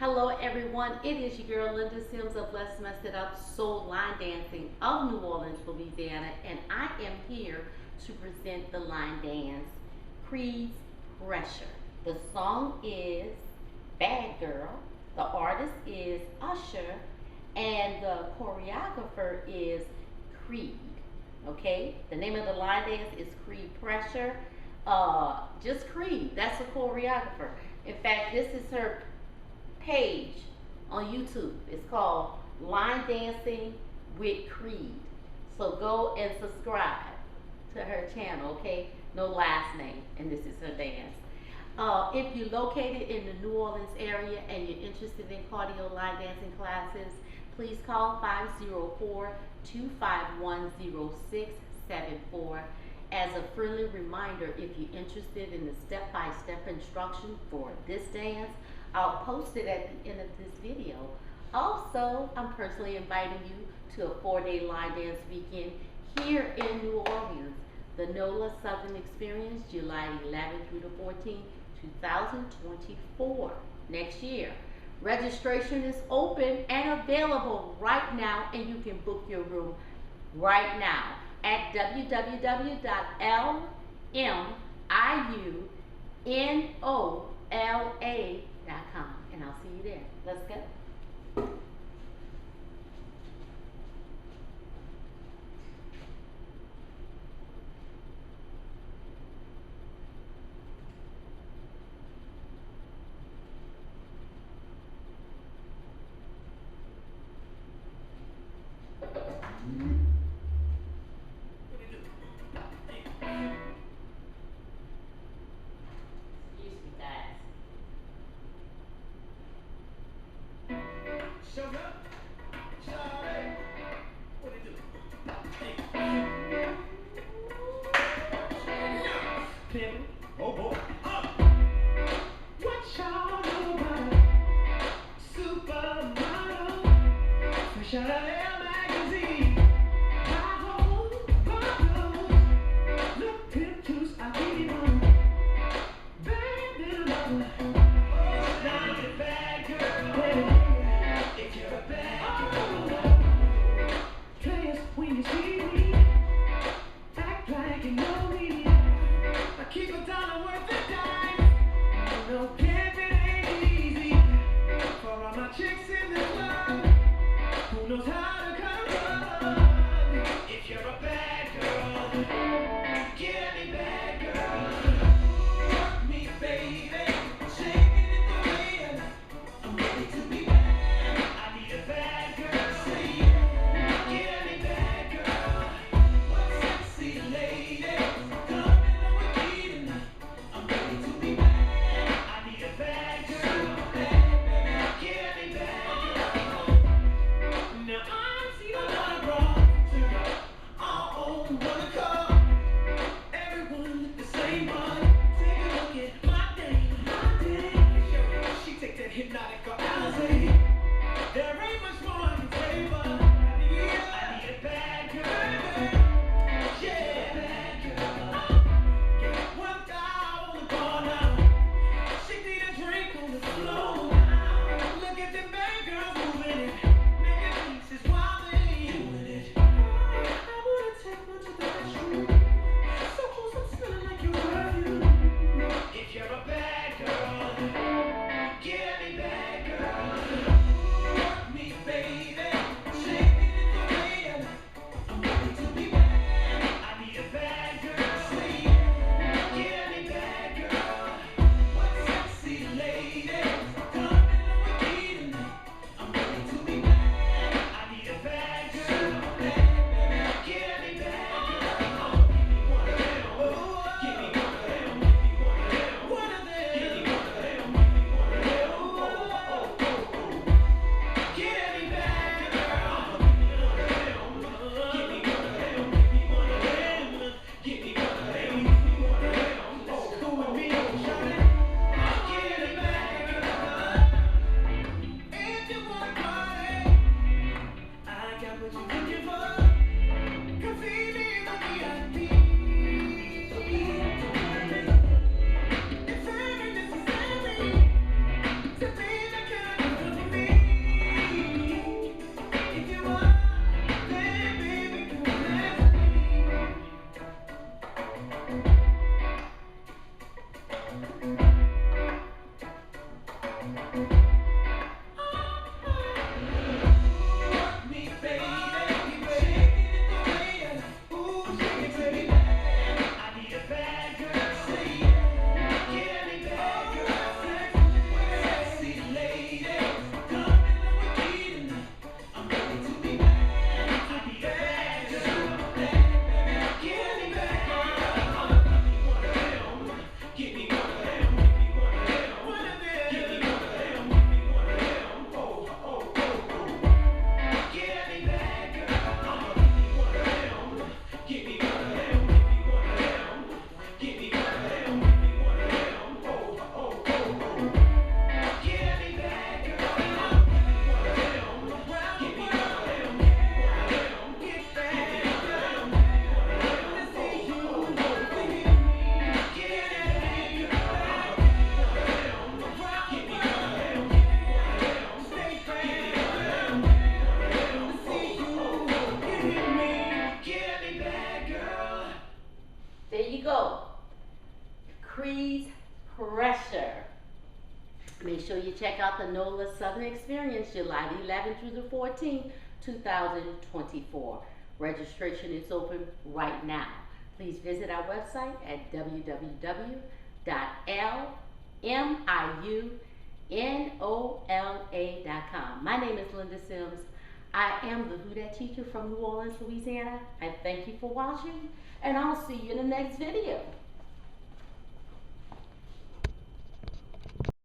Hello everyone, it is your girl Linda Sims of Let's Mess It Up Soul Line Dancing of New Orleans, Louisiana, and I am here to present the line dance Cree'S Pressure. The song is Bad Girl, the artist is USHER, and the choreographer is Creed. Okay, the name of the line dance is Cree'S Pressure. Just Creed, that's the choreographer. In fact, this is her page on YouTube. It's called Line Dancing with Creed. So go and subscribe to her channel, okay? No last name, and this is her dance. If you're located in the New Orleans area and you're interested in cardio line dancing classes, please call 504-251-0674. As a friendly reminder, if you're interested in the step-by-step instruction for this dance, I'll post it at the end of this video. Also, I'm personally inviting you to a 4-day line dance weekend here in New Orleans. The NOLA Southern Experience, July 11th through the 14th, 2024, next year. Registration is open and available right now, and you can book your room right now at www.LMIUNOLA.com, and I'll see you there. Let's go. Show up, shawty. What it do? Pimpin', oh boy. What y'all know about supermodel? Fresh out of L magazine. My whole bottle. Look, pimp Tues, I need it on. Bad little mama. Oh, now you're a bad girl, baby. If you're a bad girl, players, when you see me, act like you know me. I keep a dollar worth of dime. You know pimping ain't easy. For all my chicks in the club, who knows how to come run? If you're a bad girl, get me bad girl. Work me, baby, shaking it the way I'm ready to be bad. I need a bad girl, say yeah. Get me bad girl. What sexy lady? Come in with me tonight. I'm ready to be bad. I need a bad girl, bad baby. Get me bad girl. Now I Make sure you check out the NOLA Southern Experience July 11th through the 14th, 2024. Registration is open right now. Please visit our website at www.LMIUNOLA.com. My name is Linda Sims. I am the Who Dat teacher from New Orleans, Louisiana. I thank you for watching, and I'll see you in the next video.